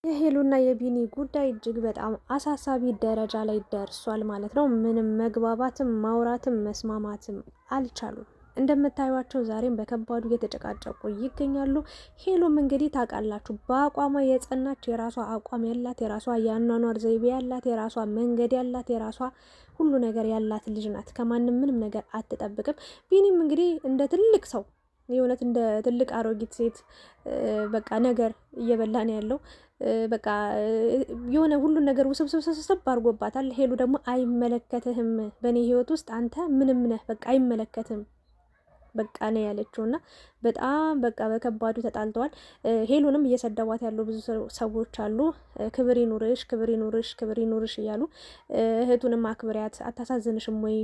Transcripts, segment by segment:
የሄሉና የቢኒ ጉዳይ እጅግ በጣም አሳሳቢ ደረጃ ላይ ደርሷል ማለት ነው። ምንም መግባባትም ማውራትም መስማማትም አልቻሉም። እንደምታዩቸው ዛሬም በከባዱ እየተጨቃጨቁ ይገኛሉ። ሄሉም እንግዲህ ታውቃላችሁ በአቋሟ የጸናች የራሷ አቋም ያላት የራሷ የአኗኗር ዘይቤ ያላት የራሷ መንገድ ያላት የራሷ ሁሉ ነገር ያላት ልጅ ናት። ከማንም ምንም ነገር አትጠብቅም። ቢኒም እንግዲህ እንደ ትልቅ ሰው የእውነት እንደ ትልቅ አሮጊት ሴት በቃ ነገር እየበላ ነው ያለው። በቃ የሆነ ሁሉን ነገር ውስብስብስብ አድርጎባታል። ሄሉ ደግሞ አይመለከትህም፣ በእኔ ህይወት ውስጥ አንተ ምንም ነህ፣ በቃ አይመለከትህም በቃ ነው ያለችውና በጣም በቃ በከባዱ ተጣልተዋል። ሄሉንም እየሰደቧት ያሉ ብዙ ሰዎች አሉ። ክብር ይኑርሽ፣ ክብር ይኑርሽ፣ ክብር ይኑርሽ እያሉ እህቱንም አክብሪያት አታሳዝንሽም ወይ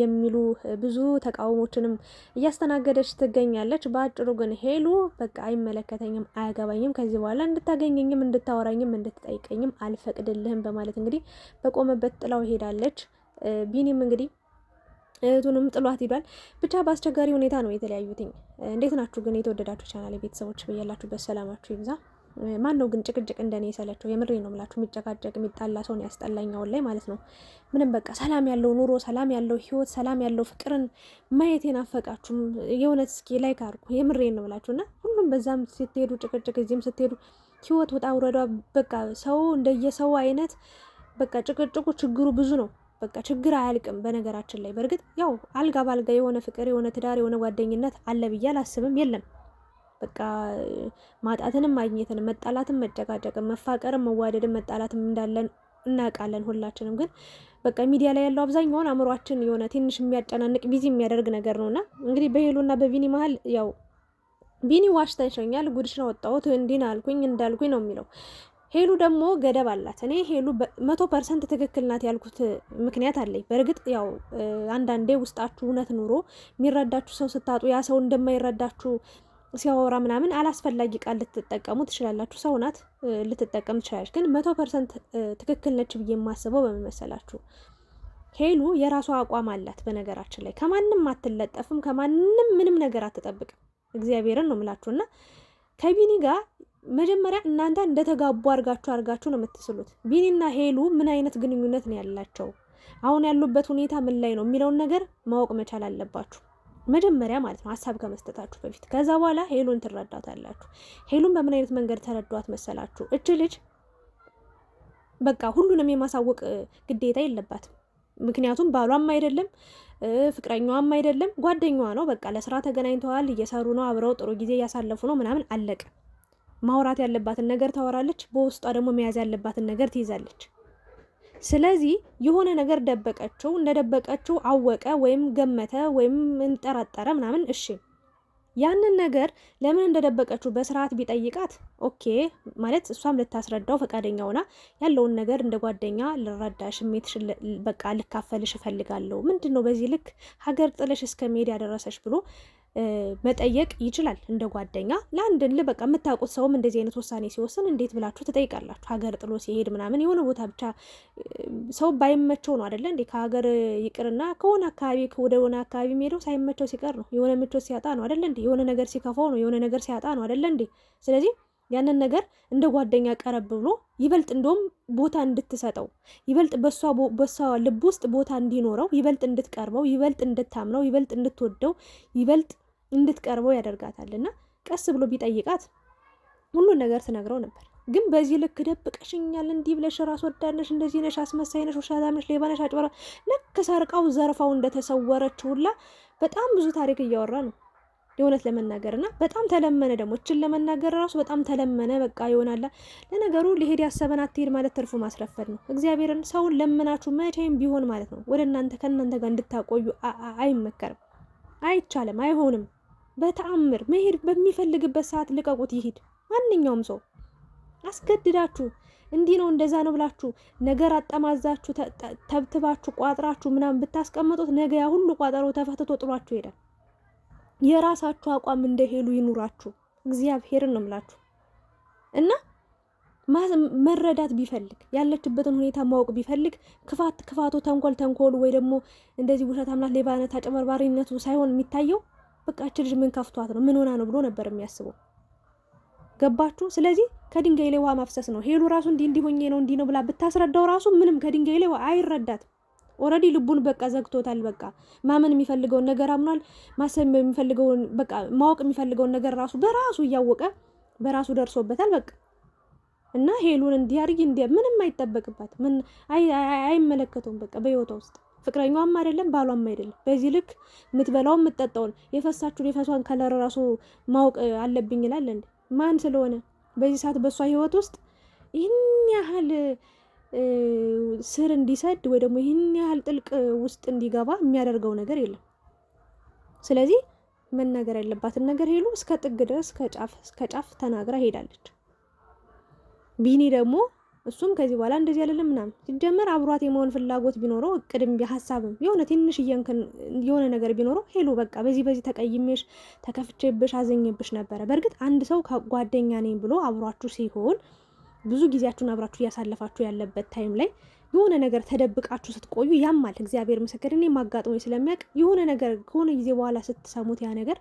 የሚሉ ብዙ ተቃውሞችንም እያስተናገደች ትገኛለች። በአጭሩ ግን ሄሉ በቃ አይመለከተኝም፣ አያገባኝም፣ ከዚህ በኋላ እንድታገኘኝም እንድታወራኝም እንድትጠይቀኝም አልፈቅድልህም በማለት እንግዲህ በቆመበት ጥላው ሄዳለች። ቢኒም እንግዲህ እህቱንም ጥሏት ሂዷል። ብቻ በአስቸጋሪ ሁኔታ ነው የተለያዩትኝ። እንዴት ናችሁ ግን የተወደዳችሁ ቻናል ቤተሰቦች? በያላችሁበት ሰላማችሁ ይብዛ። ማን ነው ግን ጭቅጭቅ እንደኔ የሰለቸው? የምሬ ነው የምላችሁ። የሚጨቃጨቅ የሚጣላ ሰውን ያስጠላኛውን ላይ ማለት ነው። ምንም በቃ ሰላም ያለው ኑሮ፣ ሰላም ያለው ህይወት፣ ሰላም ያለው ፍቅርን ማየት የናፈቃችሁም የእውነት እስኪ ላይ ካርኩ የምሬ ነው የምላችሁ። እና ሁሉም በዛም ስትሄዱ ጭቅጭቅ፣ እዚህም ስትሄዱ ህይወት ውጣ ውረዷ በቃ ሰው እንደየሰው አይነት በቃ ጭቅጭቁ ችግሩ ብዙ ነው። በቃ ችግር አያልቅም። በነገራችን ላይ በእርግጥ ያው አልጋ ባልጋ የሆነ ፍቅር የሆነ ትዳር የሆነ ጓደኝነት አለ ብዬ አላስብም። የለም በቃ ማጣትንም ማግኘትንም መጣላትም መጨቃጨቅም መፋቀርም መዋደድም መጣላትም እንዳለን እናውቃለን ሁላችንም። ግን በቃ ሚዲያ ላይ ያለው አብዛኛውን አእምሯችን የሆነ ትንሽ የሚያጨናንቅ ቢዚ የሚያደርግ ነገር ነውና እንግዲህ በሄሉና በቢኒ መሀል ያው ቢኒ ዋሽተሽኛል፣ ጉድሽን ወጣሁት፣ እንዲህ አልኩኝ እንዳልኩኝ ነው የሚለው። ሄሉ ደግሞ ገደብ አላት። እኔ ሄሉ 100% ትክክል ናት ያልኩት ምክንያት አለኝ። በእርግጥ ያው አንዳንዴ ውስጣችሁ እውነት ኑሮ የሚረዳችሁ ሰው ስታጡ ያ ሰው እንደማይረዳችሁ ሲያወራ ምናምን አላስፈላጊ ቃል ልትጠቀሙ ትችላላችሁ። ሰው ናት ልትጠቀም ትችላለች። ግን 100% ትክክል ነች ብዬ የማስበው በመመሰላችሁ ሄሉ የራሷ አቋም አላት። በነገራችን ላይ ከማንም አትለጠፍም፣ ከማንም ምንም ነገር አትጠብቅም። እግዚአብሔርን ነው የምላችሁና ከቢኒ ጋር መጀመሪያ እናንተ እንደተጋቡ አርጋችሁ ነው የምትስሉት። ቢኒና ሄሉ ምን አይነት ግንኙነት ነው ያላቸው፣ አሁን ያሉበት ሁኔታ ምን ላይ ነው የሚለውን ነገር ማወቅ መቻል አለባችሁ መጀመሪያ ማለት ነው፣ ሀሳብ ከመስጠታችሁ በፊት። ከዛ በኋላ ሄሉን ትረዳታላችሁ። ሄሉን በምን አይነት መንገድ ተረዷት መሰላችሁ? እች ልጅ በቃ ሁሉንም የማሳወቅ ግዴታ የለባትም። ምክንያቱም ባሏም አይደለም ፍቅረኛዋም አይደለም ጓደኛዋ ነው። በቃ ለስራ ተገናኝተዋል፣ እየሰሩ ነው፣ አብረው ጥሩ ጊዜ እያሳለፉ ነው ምናምን አለቀ። ማውራት ያለባትን ነገር ታወራለች፣ በውስጧ ደግሞ መያዝ ያለባትን ነገር ትይዛለች። ስለዚህ የሆነ ነገር ደበቀችው፣ እንደደበቀችው አወቀ ወይም ገመተ ወይም እንጠራጠረ ምናምን፣ እሺ ያንን ነገር ለምን እንደደበቀችው በስርዓት ቢጠይቃት ኦኬ ማለት እሷም ልታስረዳው ፈቃደኛ ሆና ያለውን ነገር እንደ ጓደኛ ልረዳሽ፣ ስሜትሽን በቃ ልካፈልሽ እፈልጋለሁ፣ ምንድነው በዚህ ልክ ሀገር ጥለሽ እስከ መሄድ ያደረሰሽ ብሎ መጠየቅ ይችላል። እንደ ጓደኛ ለአንድ በቃ የምታውቁት ሰውም እንደዚህ አይነት ውሳኔ ሲወስን እንዴት ብላችሁ ትጠይቃላችሁ? ሀገር ጥሎ ሲሄድ ምናምን የሆነ ቦታ ብቻ ሰው ባይመቸው ነው አይደለ እንዴ? ከሀገር ይቅርና ከሆነ አካባቢ ወደ ሆነ አካባቢ የሚሄደው ሳይመቸው ሲቀር ነው። የሆነ ምቾት ሲያጣ ነው አይደለ እንዴ? የሆነ ነገር ሲከፋው ነው፣ የሆነ ነገር ሲያጣ ነው አይደለ እንዴ? ስለዚህ ያንን ነገር እንደ ጓደኛ ቀረብ ብሎ ይበልጥ እንደውም ቦታ እንድትሰጠው ይበልጥ በሷ ልብ ውስጥ ቦታ እንዲኖረው ይበልጥ እንድትቀርበው ይበልጥ እንድታምነው ይበልጥ እንድትወደው ይበልጥ እንድትቀርበው ያደርጋታልና ቀስ ብሎ ቢጠይቃት ሁሉን ነገር ትነግረው ነበር። ግን በዚህ ልክ ደብቀሽኛል፣ እንዲህ ብለሽ ራስ ወዳድነሽ፣ እንደዚህ ነሽ፣ አስመሳይ ነሽ፣ ውሸታም ነሽ፣ ሌባ ነሽ፣ አጭበራ ልክ ሰርቃው ዘርፋው እንደተሰወረች ሁላ በጣም ብዙ ታሪክ እያወራ ነው የእውነት ለመናገርና በጣም ተለመነ። ደግሞ እችን ለመናገር ራሱ በጣም ተለመነ። በቃ ይሆናላ። ለነገሩ ሊሄድ ያሰበን አትሄድ ማለት ትርፉ ማስረፈድ ነው። እግዚአብሔርን ሰውን ለምናችሁ መቼም ቢሆን ማለት ነው ወደ እናንተ ከእናንተ ጋር እንድታቆዩ አይመከርም፣ አይቻልም፣ አይሆንም። በተአምር መሄድ በሚፈልግበት ሰዓት ልቀቁት ይሄድ። ማንኛውም ሰው አስገድዳችሁ እንዲህ ነው እንደዛ ነው ብላችሁ ነገር አጠማዛችሁ ተብትባችሁ ቋጥራችሁ ምናምን ብታስቀምጡት ነገ ያ ሁሉ ቋጠሮ ተፈትቶ ጥሏችሁ ይሄዳል። የራሳችሁ አቋም እንደ ሄሉ ይኑራችሁ። እግዚአብሔርን ነው የምላችሁ። እና መረዳት ቢፈልግ ያለችበትን ሁኔታ ማወቅ ቢፈልግ ክፋቱ ተንኮሉ ወይ ደግሞ እንደዚህ ውሸታምናት ሌባነት አጨበርባሪነቱ ሳይሆን የሚታየው በቃ እች ልጅ ምን ከፍቷት ነው ምን ሆና ነው ብሎ ነበር የሚያስበው። ገባችሁ? ስለዚህ ከድንጋይ ላይ ውሃ ማፍሰስ ነው። ሄሉ ራሱ እንዲህ ሆኜ ነው እንዲህ ነው ብላ ብታስረዳው ራሱ ምንም ከድንጋይ ላይ አይረዳትም። ኦልሬዲ ልቡን በቃ ዘግቶታል። በቃ ማመን የሚፈልገውን ነገር አምኗል። ማሰብ የሚፈልገውን በቃ ማወቅ የሚፈልገውን ነገር ራሱ በራሱ እያወቀ በራሱ ደርሶበታል። በቃ እና ሄሉን እንዲያርጊ ምንም አይጠበቅባት፣ ምን አይመለከተውም። በቃ በህይወቷ ውስጥ ፍቅረኛዋም አይደለም ባሏም አይደለም። በዚህ ልክ የምትበላውን የምትጠጣውን የፈሷን ከለር ራሱ ማወቅ አለብኝ ይላል እንዴ? ማን ስለሆነ በዚህ ሰዓት በሷ ህይወት ውስጥ ይህን ያህል ስር እንዲሰድ ወይ ደግሞ ይህን ያህል ጥልቅ ውስጥ እንዲገባ የሚያደርገው ነገር የለም። ስለዚህ መናገር ያለባትን ነገር ሄሉ እስከ ጥግ ድረስ እስከ ጫፍ ተናግራ ሄዳለች። ቢኒ ደግሞ እሱም ከዚህ በኋላ እንደዚህ አይደለም ምናምን ሲጀመር አብሯት የመሆን ፍላጎት ቢኖረው እቅድም ቢሀሳብም የሆነ ትንሽ የሆነ ነገር ቢኖረው ሄሉ በቃ በዚህ ተቀይሜሽ ተከፍቼብሽ አዘኘብሽ ነበረ። በእርግጥ አንድ ሰው ጓደኛ ነኝ ብሎ አብሯችሁ ሲሆን ብዙ ጊዜያችሁን አብራችሁ እያሳለፋችሁ ያለበት ታይም ላይ የሆነ ነገር ተደብቃችሁ ስትቆዩ ያማል። እግዚአብሔር ምስክር፣ እኔ ማጋጥሞኝ ስለሚያውቅ የሆነ ነገር ከሆነ ጊዜ በኋላ ስትሰሙት ያ ነገር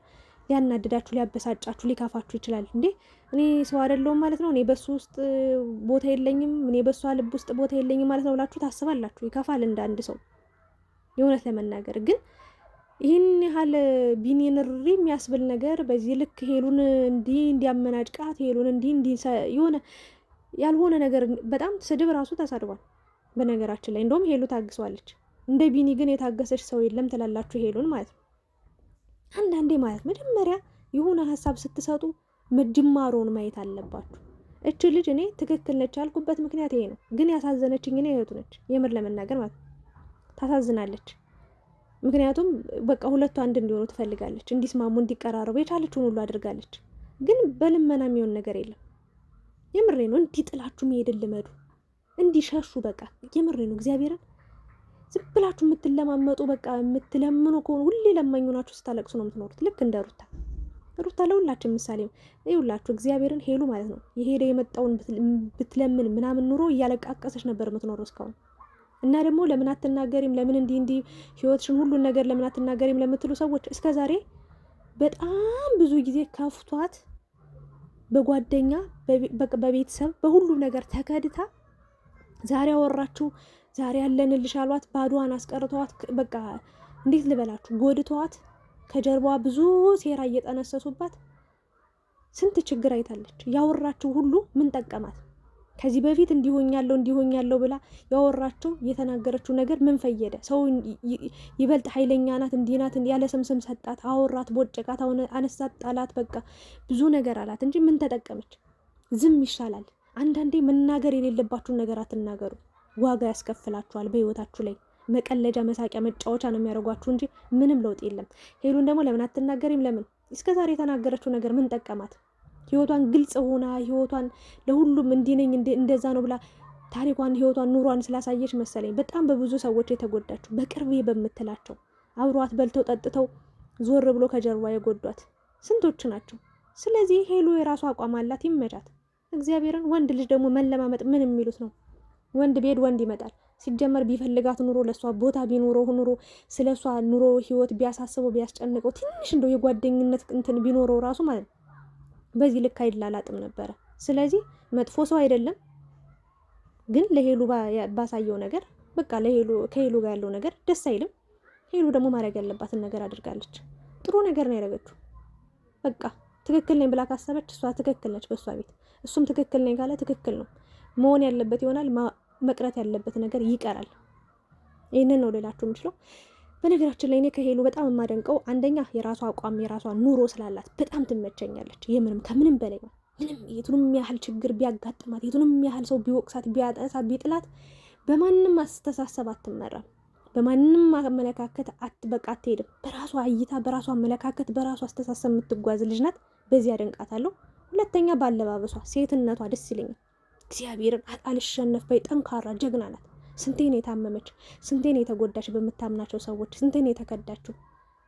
ሊያናድዳችሁ፣ ሊያበሳጫችሁ፣ ሊካፋችሁ ይችላል። እንዴ እኔ ሰው አይደለሁም ማለት ነው፣ እኔ በሱ ውስጥ ቦታ የለኝም፣ እኔ በሷ ልብ ውስጥ ቦታ የለኝም ማለት ነው ብላችሁ ታስባላችሁ። ይከፋል እንደ አንድ ሰው የእውነት ለመናገር ግን ይህን ያህል ቢኒን ሪ የሚያስብል ነገር በዚህ ልክ ሄሉን እንዲያመናጭቃት ሄሉን የሆነ ያልሆነ ነገር በጣም ስድብ ራሱ ተሳድቧል። በነገራችን ላይ እንደውም ሄሉ ታግሷለች። እንደ ቢኒ ግን የታገሰች ሰው የለም ትላላችሁ ሄሉን ማለት ነው። አንዳንዴ ማለት መጀመሪያ የሆነ ሀሳብ ስትሰጡ መጅማሮውን ማየት አለባችሁ። እች ልጅ እኔ ትክክል ነች ያልኩበት ምክንያት ይሄ ነው። ግን ያሳዘነችኝ እኔ እህቱ ነች። የምር ለመናገር ማለት ታሳዝናለች። ምክንያቱም በቃ ሁለቱ አንድ እንዲሆኑ ትፈልጋለች፣ እንዲስማሙ፣ እንዲቀራረቡ የቻለችውን ሁሉ አድርጋለች። ግን በልመና የሚሆን ነገር የለም። የምሬ ነው። እንዲጥላችሁ መሄድን ልመዱ፣ እንዲሸሹ በቃ የምሬ ነው። እግዚአብሔርን ዝም ብላችሁ የምትለማመጡ በቃ የምትለምኑ ከሆኑ ሁሌ ለማኙ ናችሁ፣ ስታለቅሱ ነው የምትኖሩት። ልክ እንደ ሩታ ለሁላችን ምሳሌ ይውላችሁ። እግዚአብሔርን ሄሉ ማለት ነው የሄደ የመጣውን ብትለምን ምናምን ኑሮ እያለቃቀሰች ነበር የምትኖረው እስካሁን። እና ደግሞ ለምን አትናገሪም፣ ለምን እንዲህ ህይወትሽን ሁሉን ነገር ለምን አትናገሪም ለምትሉ ሰዎች እስከ ዛሬ በጣም ብዙ ጊዜ ከፍቷት በጓደኛ በቤተሰብ በሁሉ ነገር ተከድታ ዛሬ አወራችሁ፣ ዛሬ ያለንልሽ አሏት፣ ባዷን አስቀርተዋት በቃ እንዴት ልበላችሁ ጎድተዋት ከጀርባዋ ብዙ ሴራ እየጠነሰሱባት ስንት ችግር አይታለች። ያወራችሁ ሁሉ ምን ጠቀማት? ከዚህ በፊት እንዲሆኛለሁ ብላ ያወራችሁ የተናገረችው ነገር ምን ፈየደ? ሰው ይበልጥ ኃይለኛ ናት እንዲናት ያለ ስም ሰጣት፣ አወራት፣ ቦጨቃት፣ አነሳት፣ ጣላት፣ በቃ ብዙ ነገር አላት እንጂ ምን ተጠቀመች? ዝም ይሻላል። አንዳንዴ መናገር የሌለባችሁን ነገር አትናገሩ። ዋጋ ያስከፍላችኋል በህይወታችሁ ላይ። መቀለጃ፣ መሳቂያ፣ መጫወቻ ነው የሚያደርጓችሁ እንጂ ምንም ለውጥ የለም። ሄሉን ደግሞ ለምን አትናገሪም? ለምን እስከዛሬ የተናገረችው ነገር ምን ጠቀማት? ህይወቷን ግልጽ ሆና ህይወቷን ለሁሉም እንዲነኝ እንደዛ ነው ብላ ታሪኳን፣ ህይወቷን፣ ኑሯን ስላሳየች መሰለኝ በጣም በብዙ ሰዎች የተጎዳችው። በቅርቤ በምትላቸው አብሯት በልተው ጠጥተው ዞር ብሎ ከጀርባ የጎዷት ስንቶች ናቸው። ስለዚህ ሄሉ የራሷ አቋም አላት፣ ይመቻት። እግዚአብሔርን ወንድ ልጅ ደግሞ መለማመጥ ምን የሚሉት ነው? ወንድ ቤድ ወንድ ይመጣል። ሲጀመር ቢፈልጋት ኑሮ ለሷ ቦታ ቢኖረው ኑሮ ስለሷ ኑሮ ህይወት ቢያሳስበው ቢያስጨንቀው ትንሽ እንደው የጓደኝነት እንትን ቢኖረው ራሱ ማለት ነው በዚህ ልክ አይላላጥም ነበረ። ስለዚህ መጥፎ ሰው አይደለም፣ ግን ለሄሉ ባሳየው ነገር በቃ ከሄሉ ጋር ያለው ነገር ደስ አይልም። ሄሉ ደግሞ ማድረግ ያለባትን ነገር አድርጋለች። ጥሩ ነገር ነው ያደረገችው። በቃ ትክክል ነኝ ብላ ካሰበች እሷ ትክክል ነች በእሷ ቤት። እሱም ትክክል ነኝ ካለ ትክክል ነው። መሆን ያለበት ይሆናል፣ መቅረት ያለበት ነገር ይቀራል። ይህንን ነው ልላችሁ የምችለው። በነገራችን ላይ እኔ ከሄሉ በጣም የማደንቀው አንደኛ የራሷ አቋም የራሷ ኑሮ ስላላት በጣም ትመቸኛለች። የምንም ከምንም በላይ ነው። ምንም የቱንም ያህል ችግር ቢያጋጥማት፣ የቱንም ያህል ሰው ቢወቅሳት፣ ቢያጠሳት፣ ቢጥላት በማንም አስተሳሰብ አትመራም። በማንም አመለካከት በቃ አትሄድም። በራሷ እይታ፣ በራሷ አመለካከት፣ በራሷ አስተሳሰብ የምትጓዝ ልጅ ናት። በዚህ አደንቃታለሁ። ሁለተኛ ባለባበሷ፣ ሴትነቷ ደስ ይለኛል። እግዚአብሔርን አልሸነፍ በይ ጠንካራ ጀግና ናት። ስንቴ ነው የታመመች፣ ስንቴ ነው የተጎዳች በምታምናቸው ሰዎች፣ ስንቴ ነው የተከዳችው።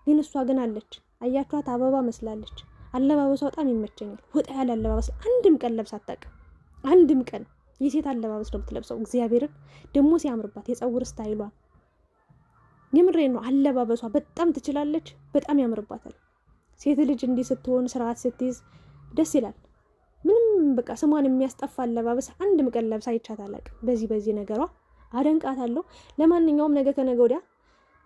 ግን እሷ ግን አለች። አያችኋት? አበባ መስላለች። አለባበሷ በጣም ይመቸኛል። ወጣ ያለ አለባበስ አንድም ቀን ለብሳ አታውቅም። አንድም ቀን የሴት አለባበስ ነው የምትለብሰው። እግዚአብሔርን ደግሞ ሲያምርባት የፀጉር ስታይሏ የምሬ ነው። አለባበሷ በጣም ትችላለች። በጣም ያምርባታል። ሴት ልጅ እንዲህ ስትሆን ስርዓት ስትይዝ ደስ ይላል። ምንም በቃ ስሟን የሚያስጠፋ አለባበስ አንድም ቀን ለብሳ አይቻት አላውቅም። በዚህ ነገሯ አደንቃታለሁ። ለማንኛውም ነገ ከነገ ወዲያ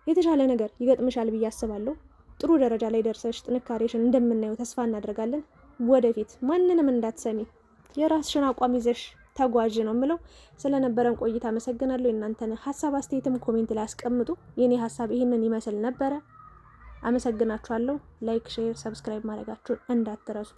የተሻለ ነገር ይገጥምሻል ብዬ አስባለሁ። ጥሩ ደረጃ ላይ ደርሰሽ ጥንካሬሽን እንደምናየው ተስፋ እናደርጋለን። ወደፊት ማንንም እንዳትሰሚ የራስሽን አቋም ይዘሽ ተጓዥ ነው የምለው። ስለነበረን ቆይታ አመሰግናለሁ። የእናንተን ሀሳብ አስተያየትም ኮሜንት ላይ አስቀምጡ። የኔ ሀሳብ ይህንን ይመስል ነበረ። አመሰግናችኋለሁ። ላይክ፣ ሼር፣ ሰብስክራይብ ማድረጋችሁን እንዳትረሱ።